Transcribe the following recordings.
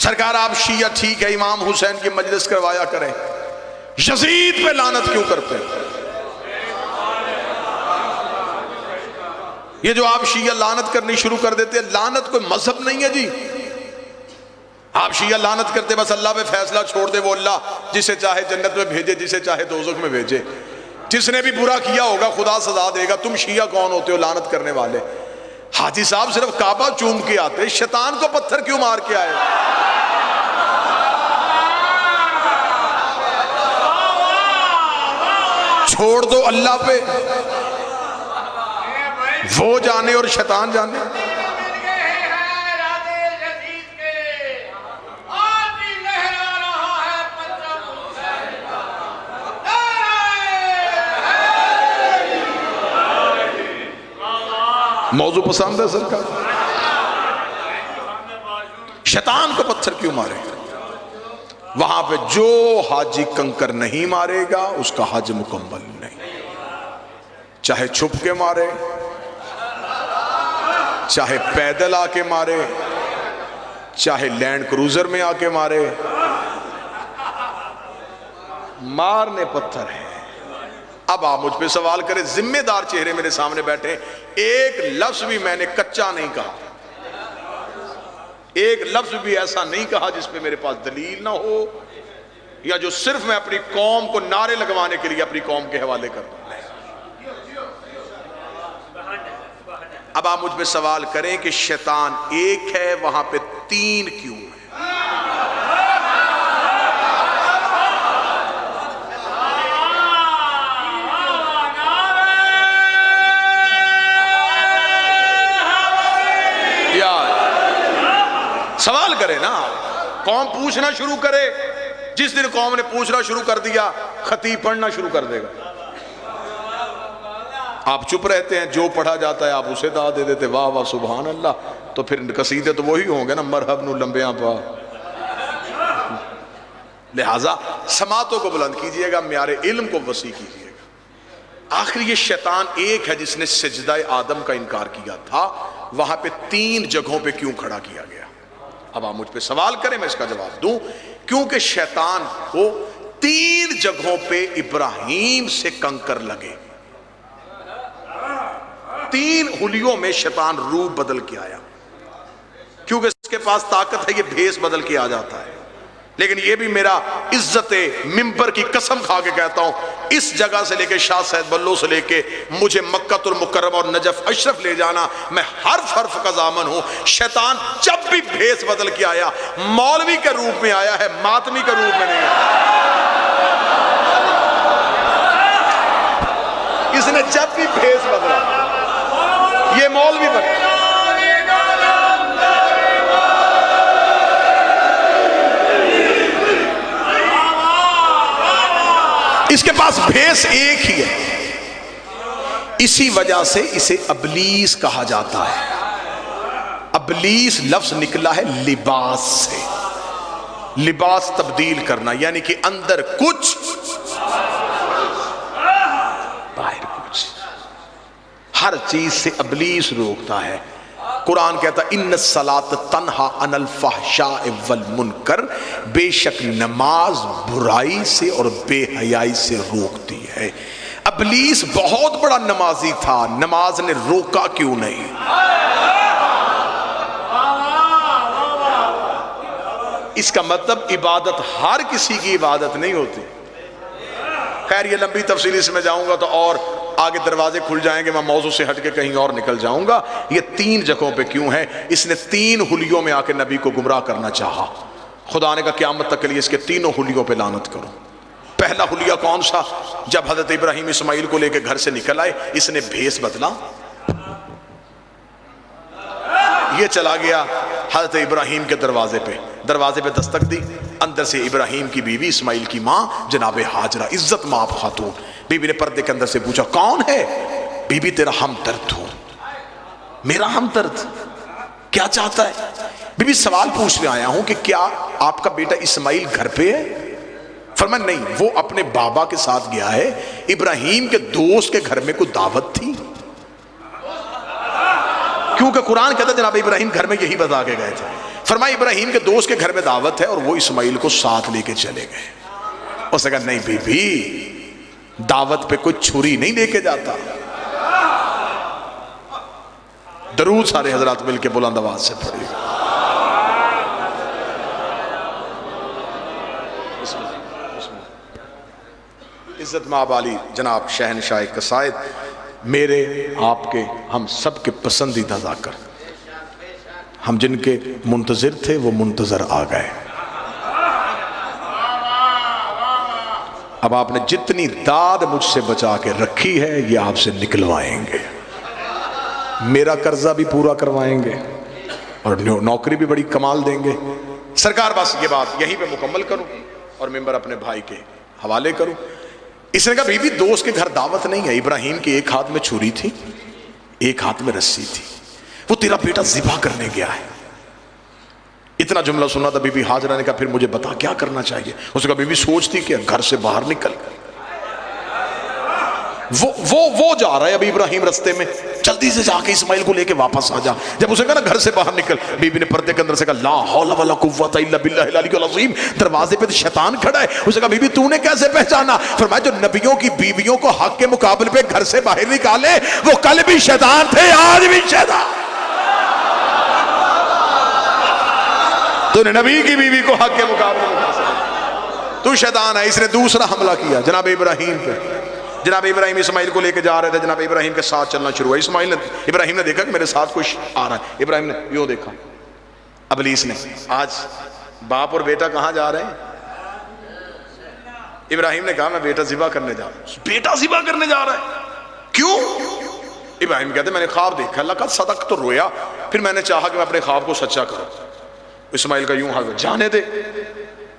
سرکار آپ شیعہ ٹھیک ہے امام حسین کی مجلس کروایا کریں، یزید پہ لعنت کیوں کرتے ہیں؟ یہ جو آپ شیعہ لعنت کرنی شروع کر دیتے ہیں، لعنت کوئی مذہب نہیں ہے جی۔ آپ شیعہ لعنت کرتے بس اللہ پہ فیصلہ چھوڑ دے، وہ اللہ جسے چاہے جنت میں بھیجے، جسے چاہے دوزخ میں بھیجے، جس نے بھی برا کیا ہوگا خدا سزا دے گا۔ تم شیعہ کون ہوتے ہو لعنت کرنے والے؟ حاجی صاحب صرف کعبہ چوم کے آتے، شیطان کو پتھر کیوں مار کے آئے؟ چھوڑ دو اللہ پہ، وہ جانے اور شیطان جانے۔ موضوع پسند ہے سرکار؟ شیطان کو پتھر کیوں مارے گا؟ وہاں پہ جو حاجی کنکر نہیں مارے گا اس کا حج مکمل نہیں، چاہے چھپ کے مارے، چاہے پیدل آ کے مارے، چاہے لینڈ کروزر میں آ کے مارے، مارنے پتھر ہے۔ اب آپ مجھ پہ سوال کریں، ذمہ دار چہرے میرے سامنے بیٹھے، ایک لفظ بھی میں نے کچا نہیں کہا، ایک لفظ بھی ایسا نہیں کہا جس پہ میرے پاس دلیل نہ ہو، یا جو صرف میں اپنی قوم کو نعرے لگوانے کے لیے اپنی قوم کے حوالے کرتا ہوں۔ اب آپ مجھ پہ سوال کریں کہ شیطان ایک ہے، وہاں پہ تین کیوں ہے؟ سوال کرے نا، قوم پوچھنا شروع کرے۔ جس دن قوم نے پوچھنا شروع کر دیا، خطیب پڑھنا شروع کر دے گا۔ آپ چپ رہتے ہیں، جو پڑھا جاتا ہے آپ اسے دعا دے دیتے، واہ واہ سبحان اللہ، تو پھر قصیدے تو وہی ہوں گے نا، مرحب نو لمبیاں پا۔ لہٰذا سماعتوں کو بلند کیجئے گا، معیار علم کو وسیع کیجئے گا۔ آخر یہ شیطان ایک ہے جس نے سجدہ آدم کا انکار کیا تھا، وہاں پہ تین جگہوں پہ کیوں کھڑا کیا گیا؟ اب آپ مجھ پہ سوال کریں، میں اس کا جواب دوں۔ کیونکہ شیطان کو تین جگہوں پہ ابراہیم سے کنکر لگے، تین خلیوں میں شیطان روح بدل کے آیا، کیونکہ اس کے پاس طاقت ہے، یہ بھیس بدل کے آ جاتا ہے۔ لیکن یہ بھی میرا عزت منبر کی قسم کھا کے کہتا ہوں، اس جگہ سے لے کے شاہ سید بلو سے لے کے مجھے مکہ المکرمہ اور نجف اشرف لے جانا، میں حرف حرف کا ضامن ہوں۔ شیطان جب بھی بھیس بدل کے آیا، مولوی کے روپ میں آیا ہے، ماتمی کے روپ میں نہیں آیا۔ اس نے جب بھی بھیس بدلا، یہ مولوی بنا۔ اس کے پاس بھیس ایک ہی ہے، اسی وجہ سے اسے ابلیس کہا جاتا ہے۔ ابلیس لفظ نکلا ہے لباس سے، لباس تبدیل کرنا، یعنی کہ اندر کچھ باہر کچھ، ہر چیز سے ابلیس روکتا ہے۔ قرآن کہتا ہے ان الصلاۃ تنہا عن الفحشاء والمنکر، بے شک نماز برائی سے اور بے حیائی سے روکتی ہے۔ ابلیس بہت بڑا نمازی تھا، نماز نے روکا کیوں نہیں؟ اس کا مطلب عبادت ہر کسی کی عبادت نہیں ہوتی۔ خیر یہ لمبی تفصیل، اس میں جاؤں گا تو اور آگے دروازے کھل جائیں گے، میں موضوع سے ہٹ کے کہیں اور نکل جاؤں گا۔ یہ تین جگہوں پہ کیوں ہے؟ اس نے تین حلیوں میں آ کے نبی کو گمراہ کرنا چاہا۔ خدا نے کہا قیامت تک کے لیے اس کے تینوں حلیوں پہ لعنت کرو۔ پہلا حلیہ کون سا؟ جب حضرت ابراہیم اسماعیل کو لے کے گھر سے نکل آئے، اس نے بھیس بدلا، یہ چلا گیا حضرت ابراہیم کے دروازے پہ دستک دی، اندر سے ابراہیم کی بیوی اسماعیل کی ماں جناب ہاجرہ، عزت مآب خاتون، بیوی نے پردے کے اندر سے پوچھا کون ہے؟ بیوی تیرا ہمدرد ہوں۔ میرا ہمدرد؟ کیا چاہتا ہے؟ بیوی سوال پوچھنے آیا ہوں کہ کیا آپ کا بیٹا اسماعیل گھر پہ ہے؟ فرمایا نہیں، وہ اپنے بابا کے ساتھ گیا ہے، ابراہیم کے دوست کے گھر میں کوئی دعوت تھی، کیونکہ قرآن کہتا ہے جناب ابراہیم گھر میں یہی بتا کے گئے تھے۔ فرمایا ابراہیم کے دوست کے گھر میں دعوت ہے اور وہ اسماعیل کو ساتھ لے کے چلے گئے. اس نے کہا نہیں بی بی دعوت پہ کوئی چھری نہیں لے کے جاتا. درود سارے حضرات مل کے بلند آواز سے پڑھیے. عزت مآب علی جناب شہنشاہ قصائد، میرے آپ کے ہم سب کے پسندیدہ ذاکر، ہم جن کے منتظر تھے وہ منتظر آ گئے. اب آپ نے جتنی داد مجھ سے بچا کے رکھی ہے یہ آپ سے نکلوائیں گے، میرا قرضہ بھی پورا کروائیں گے اور نوکری بھی بڑی کمال دیں گے. سرکار بس یہ بات یہیں پہ مکمل کروں اور ممبر اپنے بھائی کے حوالے کروں. اس نے کہا بی بی دوست کے گھر دعوت نہیں ہے. ابراہیم کے ایک ہاتھ میں چھری تھی، ایک ہاتھ میں رسی تھی، وہ تیرا بیٹا ذبح کرنے گیا ہے. اتنا جملہ سنا تھا بی بی ہاجرہ نے کہا پھر مجھے بتا کیا کرنا چاہیے. اس نے کہا بی بی سوچتی کہ گھر سے باہر نکل. وہ جا رہا ہے ابھی ابراہیم رستے میں، جلدی سے جا کے اسماعیل کو لے کے واپس آ جا. جب اسے کہا نا گھر سے باہر نکل، بی بی نے پردے کے اندر سے کہا لا حول ولا قوت الا باللہ العلی العظیم. دروازے پہ شیطان کھڑا ہے. اسے کہا بی بی تو نے کیسے پہچانا؟ فرمایا جو نبیوں کی بیویوں کو حق کے مقابلے پہ گھر سے باہر نکالے وہ کل بھی شیطان تھے آج بھی شیطان. تو نے نبی کی بیوی کو حق کے مقابلے میں گھر سے، تو شیطان ہے. اس نے دوسرا حملہ کیا جناب ابراہیم پہ. جناب ابراہیم اسماعیل کو لے کے جا رہے تھے، جناب ابراہیم کے ساتھ چلنا شروع ہوا. ابراہیم نے دیکھا کہ میرے ساتھ کچھ آ رہا ہے. ابراہیم نے یوں دیکھا. ابلیس نے آج باپ اور بیٹا کہاں جا رہے ہیں؟ ابراہیم نے کہا میں بیٹا ذبح کرنے جا رہا ہوں. بیٹا ذبح کرنے جا رہا ہے کیوں؟ ابراہیم کہتے میں نے خواب دیکھا، اللہ کا صدق تو رویا، پھر میں نے چاہا کہ میں اپنے خواب کو سچا کروں. اسماعیل کا یوں حال، جانے دے،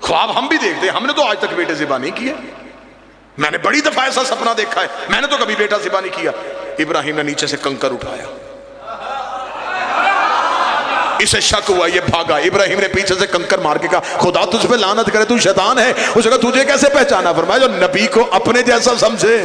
خواب ہم بھی دیکھتے ہیں، ہم نے تو آج تک بیٹے ذبح نہیں کیے. میں نے بڑی دفعہ ایسا سپنا دیکھا ہے، میں نے تو کبھی بیٹا ذبح نہیں کیا. ابراہیم نے نیچے سے کنکر اٹھایا، اسے شک ہوا، یہ بھاگا. ابراہیم نے پیچھے سے کنکر مار کے کہا خدا تجھ پہ لعنت کرے تو شیطان ہے. اسے کہا تجھے کیسے پہچانا؟ فرمایا جو نبی کو اپنے جیسا سمجھے.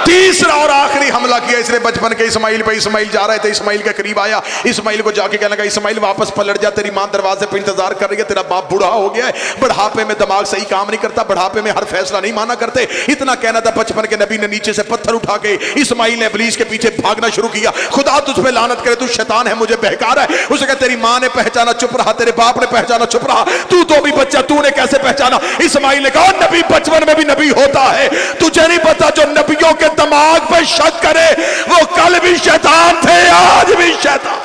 تیسرا اور آخری حملہ کیا اس نے بچپن کے اسماعیل پہ. اسماعیل جا رہے تھے، اسماعیل کے قریب آیا، اسماعیل کو جا کے کہنے لگا اسماعیل واپس پلٹ جا، تیری ماں دروازے پہ انتظار کر رہی ہے، تیرا باپ بوڑھا ہو گیا ہے، بڑھاپے میں دماغ صحیح کام نہیں کرتا، بڑھاپے میں ہر فیصلہ نہیں مانا کرتے. اتنا کہنا تھا بچپن کے نبی نے نیچے سے پتھر اٹھا کے اسماعیل نے ابلیس کے پیچھے بھاگنا شروع کیا. خدا تجھ پہ لعنت کرے تو شیطان ہے، مجھے بہکا رہا ہے. اسے کہا تیری ماں نے پہچانا چپ رہا، تیرے باپ نے پہچانا چپ رہا، تو بھی بچہ، تو نے کیسے پہچانا؟ اسماعیل نے کہا نبی بچپن میں بھی نبی ہوتا ہے، تجھے نہیں پتا جو نبیوں کے دماغ پہ شک کرے وہ کل بھی شیطان تھے آج بھی شیطان.